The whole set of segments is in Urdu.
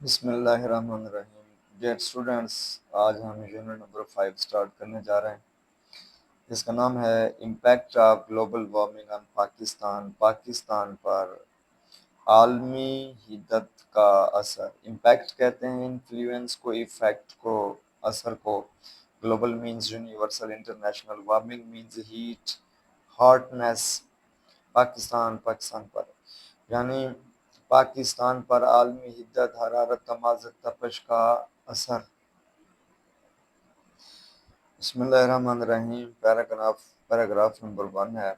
بسم اللہ الرحمن الرحیم. ڈیئر اسٹوڈینٹس، آج ہم یونٹ نمبر 5 سٹارٹ کرنے جا رہے ہیں جس کا نام ہے امپیکٹ آف گلوبل وارمنگ آن پاکستان پر عالمی حدت کا اثر. امپیکٹ کہتے ہیں انفلوئنس کو، ایفیکٹ کو، اثر کو. Global means universal, international. Warming means heat, hotness. Pakistan پر یعنی پاکستان پر عالمی حدت، حرارت، تمازت، تپش کا اثر. بسم اللہ الرحمن الرحیم. پیراگراف نمبر 1 ہے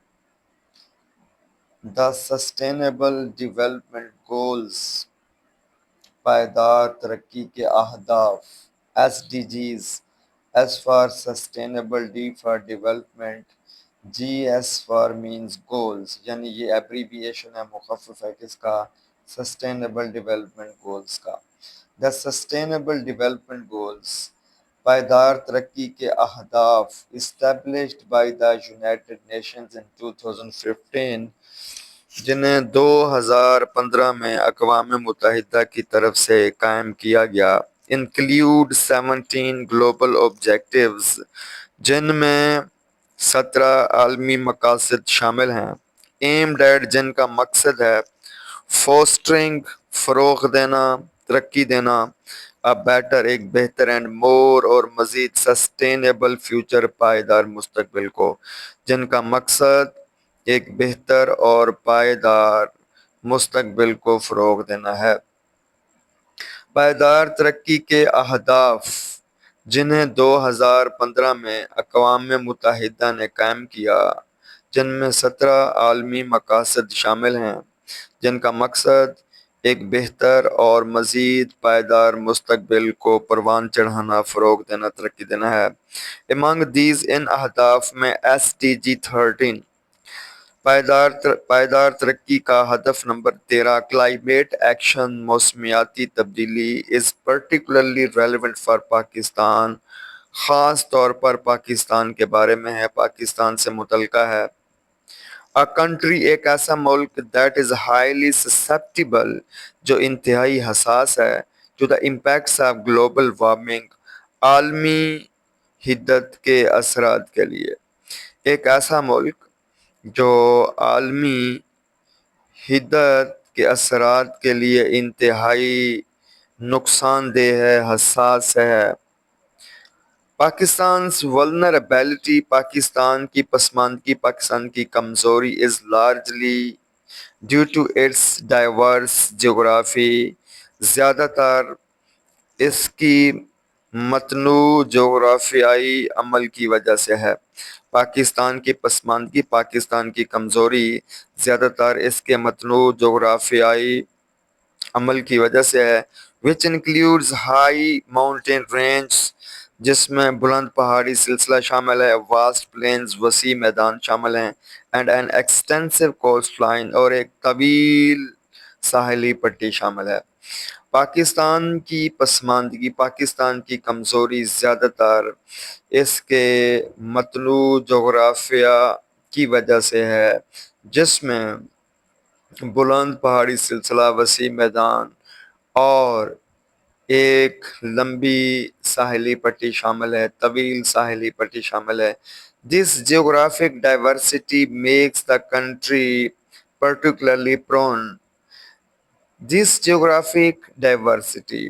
دا سسٹینیبل ڈیولپمنٹ گولز، پائیدار ترقی کے اہداف. S D Gs, S for sustainable, D for development, G S for means goals. یعنی یہ ایبریویشن ہے، مخفف ہے کس کا؟ سسٹینیبل ڈیولپمنٹ گولز کا. دا سسٹینیبل ڈیولپمنٹ گولز، پائیدار ترقی کے اہداف، established by the United Nations in 2015، جنہیں 2015 میں اقوام متحدہ کی طرف سے قائم کیا گیا. انکلیوڈ 17 گلوبل آبجیکٹیوز، جن میں 17 عالمی مقاصد شامل ہیں. ایمڈ ایٹ، جن کا مقصد ہے فوسٹرنگ، فروغ دینا، ترقی دینا. بیٹر، ایک بہتر، اینڈ مور، اور مزید، سسٹینیبل فیوچر، پائیدار مستقبل کو، جن کا مقصد ایک بہتر اور پائیدار مستقبل کو فروغ دینا ہے. پائیدار ترقی کے اہداف، جنہیں 2015 میں اقوام متحدہ نے قائم کیا، جن میں 17 عالمی مقاصد شامل ہیں، جن کا مقصد ایک بہتر اور مزید پائیدار مستقبل کو پروان چڑھانا، فروغ دینا، ترقی دینا ہے. امانگ دیز، ان اہداف میں ایس ڈی جی 13، پائیدار ترقی کا ہدف نمبر 13، کلائمیٹ ایکشن، موسمیاتی تبدیلی، is particularly relevant for Pakistan, خاص طور پر پاکستان کے بارے میں ہے، پاکستان سے متعلقہ ہے. A country، ایک ایسا ملک، that is highly susceptible، جو انتہائی حساس ہے، to the impacts of global warming، عالمی حدت کے اثرات کے لیے. ایک ایسا ملک جو عالمی حدت کے اثرات کے لیے انتہائی نقصان دہ ہے، حساس ہے. پاکستان's vulnerability، پاکستان کی پسماندگی، پاکستان کی کمزوری، is largely due to its diverse geography، زیادہ تر اس کی متنوع جغرافیائی عمل کی وجہ سے ہے. پاکستان کی پسماندگی، پاکستان کی کمزوری، زیادہ تر اس کے متنوع جغرافیائی عمل کی وجہ سے ہے. which includes high mountain range، جس میں بلند پہاڑی سلسلہ شامل ہے، vast plains، وسیع میدان شامل ہیں، and an extensive coastline، اور ایک طویل ساحلی پٹی شامل ہے. پاکستان کی پسماندگی، پاکستان کی کمزوری زیادہ تر اس کے متنوع جغرافیہ کی وجہ سے ہے، جس میں بلند پہاڑی سلسلہ، وسیع میدان اور ایک لمبی ساحلی پٹی شامل ہے، طویل ساحلی پٹی شامل ہے. This geographic diversity makes the country particularly prone، This geographic diversity،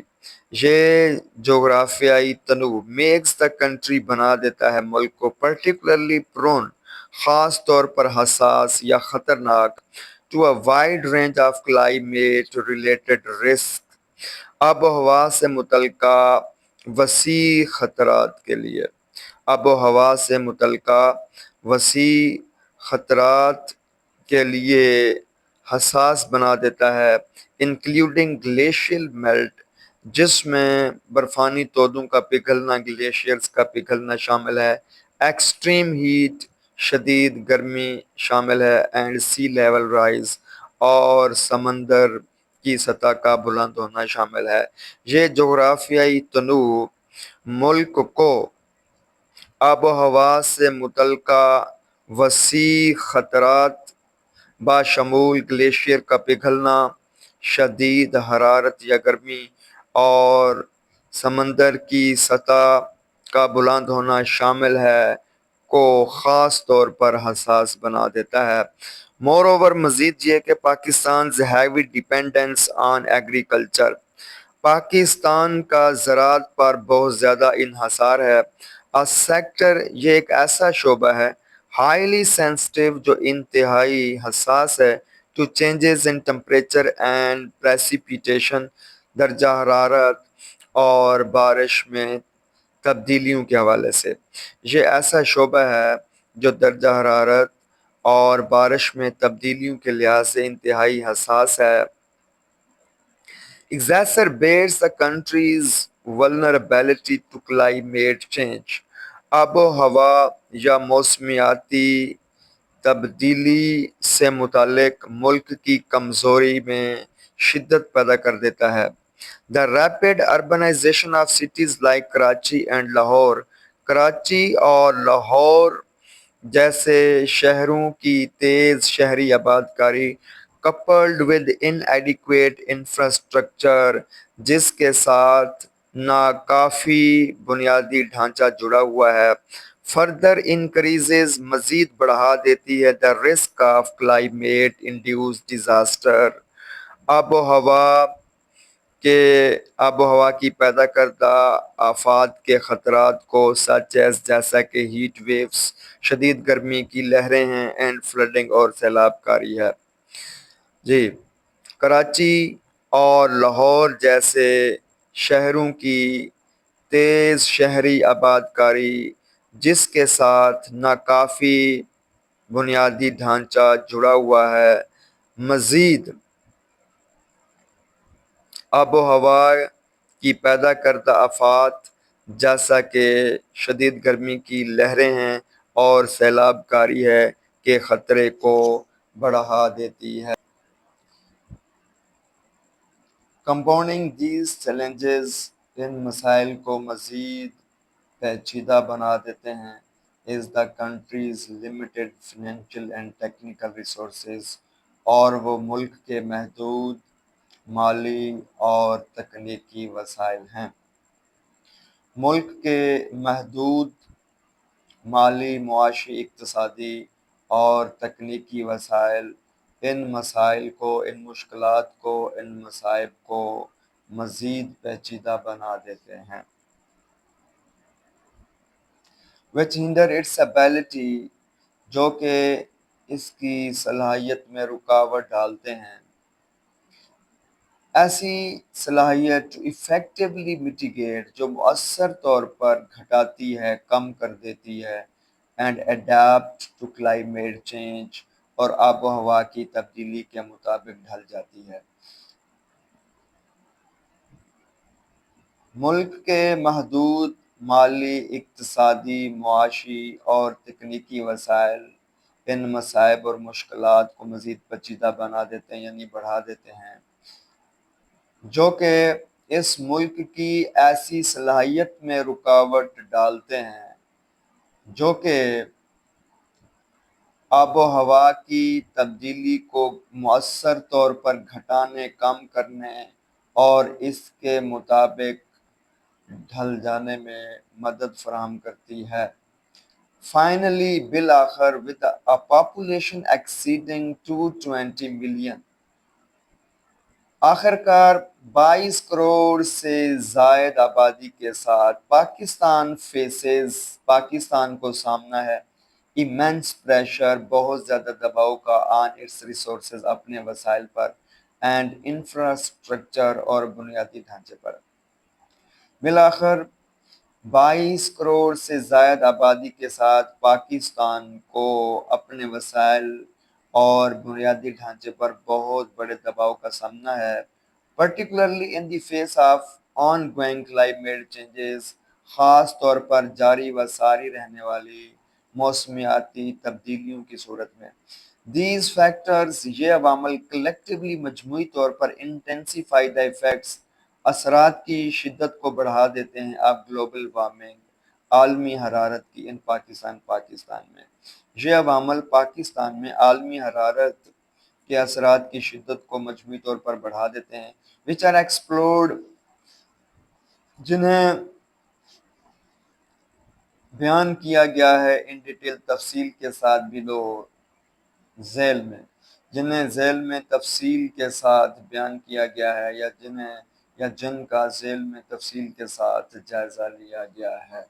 یہ جغرافیائی تنوع، makes the country، بنا دیتا ہے ملک کو، particularly prone، خاص طور پر حساس یا خطرناک، to a wide range of climate related risk، آب و ہوا سے متعلقہ وسیع خطرات کے لیے. آب و ہوا سے متعلقہ وسیع خطرات کے لیے حساس بنا دیتا ہے. انکلوڈنگ گلیشیل میلٹ، جس میں برفانی تودوں کا پگھلنا، گلیشیئرز کا پگھلنا شامل ہے. ایکسٹریم ہیٹ، شدید گرمی شامل ہے. اینڈ سی لیول رائز، اور سمندر کی سطح کا بلند ہونا شامل ہے. یہ جغرافیائی تنوع ملک کو آب و ہوا سے متعلقہ وسیع خطرات بشمول گلیشیئر کا پگھلنا، شدید حرارت یا گرمی، اور سمندر کی سطح کا بلند ہونا شامل ہے کو خاص طور پر حساس بنا دیتا ہے۔ مور اوور مزید یہ کہ Pakistan heavy dependence on agriculture, Pakistan کا زراعت پر بہت زیادہ انحصار ہے۔ سیکٹر یہ ایک ایسا شعبہ ہے ہائیلی سینسٹیو جو انتہائی حساس ہے to changes in temperature and precipitation, درجہ حرارت اور بارش میں تبدیلیوں کے حوالے سے۔ یہ ایسا شعبہ ہے جو درجہ حرارت اور بارش میں تبدیلیوں کے لحاظ سے انتہائی حساس ہے۔ exacerbates the country's vulnerability to climate change، آب و ہوا یا موسمیاتی تبدیلی سے متعلق ملک کی کمزوری میں شدت پیدا کر دیتا ہے۔ The rapid urbanization of cities like Karachi and Lahore, Karachi اور لاہور جیسے شہروں کی تیز شہری آباد کاری coupled with inadequate infrastructure، جس کے ساتھ ناکافی بنیادی ڈھانچہ جڑا ہوا ہے، further increases مزید بڑھا دیتی ہے the risk of climate induced disaster، آب و ہوا کی پیدا کردہ آفات کے خطرات کو سچ ایز جیسا کہ ہیٹ ویوز، شدید گرمی کی لہریں ہیں، اینڈ فلڈنگ اور سیلاب کاری ہے۔ جی، کراچی اور لاہور جیسے شہروں کی تیز شہری آباد کاری جس کے ساتھ ناکافی بنیادی ڈھانچہ جڑا ہوا ہے، مزید آب و ہوا کی پیدا کردہ آفات جیسا کہ شدید گرمی کی لہریں ہیں اور سیلاب کاری ہے کے خطرے کو بڑھا دیتی ہے۔ کمپاؤنڈنگ دیز چیلنجز، ان مسائل کو مزید پیچیدہ بنا دیتے ہیں، as the countries limited financial and technical resources, اور وہ ملک کے محدود مالی اور تکنیکی وسائل ہیں۔ ملک کے محدود مالی، معاشی، اقتصادی اور تکنیکی وسائل ان مسائل کو، ان مشکلات کو، ان مصائب کو مزید پیچیدہ بنا دیتے ہیں۔ which hinder its ability، جو کہ اس کی صلاحیت میں رکاوٹ ڈالتے ہیں، ایسی صلاحیت جو effectively mitigate، جو مؤثر طور پر گھٹاتی ہے، کم کر دیتی ہے، and adapt to climate change، اور آب و ہوا کی تبدیلی کے مطابق ڈھل جاتی ہے۔ ملک کے محدود مالی، اقتصادی، معاشی اور تکنیکی وسائل ان مصائب اور مشکلات کو مزید پیچیدہ بنا دیتے ہیں، یعنی بڑھا دیتے ہیں، جو کہ اس ملک کی ایسی صلاحیت میں رکاوٹ ڈالتے ہیں جو کہ آب و ہوا کی تبدیلی کو مؤثر طور پر گھٹانے، کم کرنے اور اس کے مطابق ڈھل جانے میں مدد فراہم کرتی ہے۔ Finally، بالآخر with a population exceeding 220 million، آخر کار 22 کروڑ سے زائد آبادی کے ساتھ پاکستان کو سامنا ہے immense pressure، بہت زیادہ دباؤ کا on its resources، اپنے وسائل پر، and infrastructure، اور بنیادی ڈھانچے پر۔ بالآخر 22 کروڑ سے زائد آبادی کے ساتھ پاکستان کو اپنے وسائل اور بنیادی ڈھانچے پر بہت بڑے دباؤ کا سامنا ہے، particularly in the face of ongoing climate changes، خاص طور پر جاری و ساری رہنے والی موسمیاتی تبدیلیوں کی صورت میں۔ These factors، یہ عوامل collectively، مجموعی طور پر intensify the effects، اثرات کی شدت کو بڑھا دیتے ہیں، اب گلوبل وارمنگ، عالمی حرارت کی، ان پاکستان میں۔ یہ عوامل پاکستان میں عالمی حرارت کے اثرات کی شدت کو مجموعی طور پر بڑھا دیتے ہیں، which are explored جنہیں بیان کیا گیا ہے ان ڈیٹیل تفصیل کے ساتھ بھی لو ذیل میں، جنہیں ذیل میں تفصیل کے ساتھ بیان کیا گیا ہے یا جن کا ذیل میں تفصیل کے ساتھ جائزہ لیا گیا ہے۔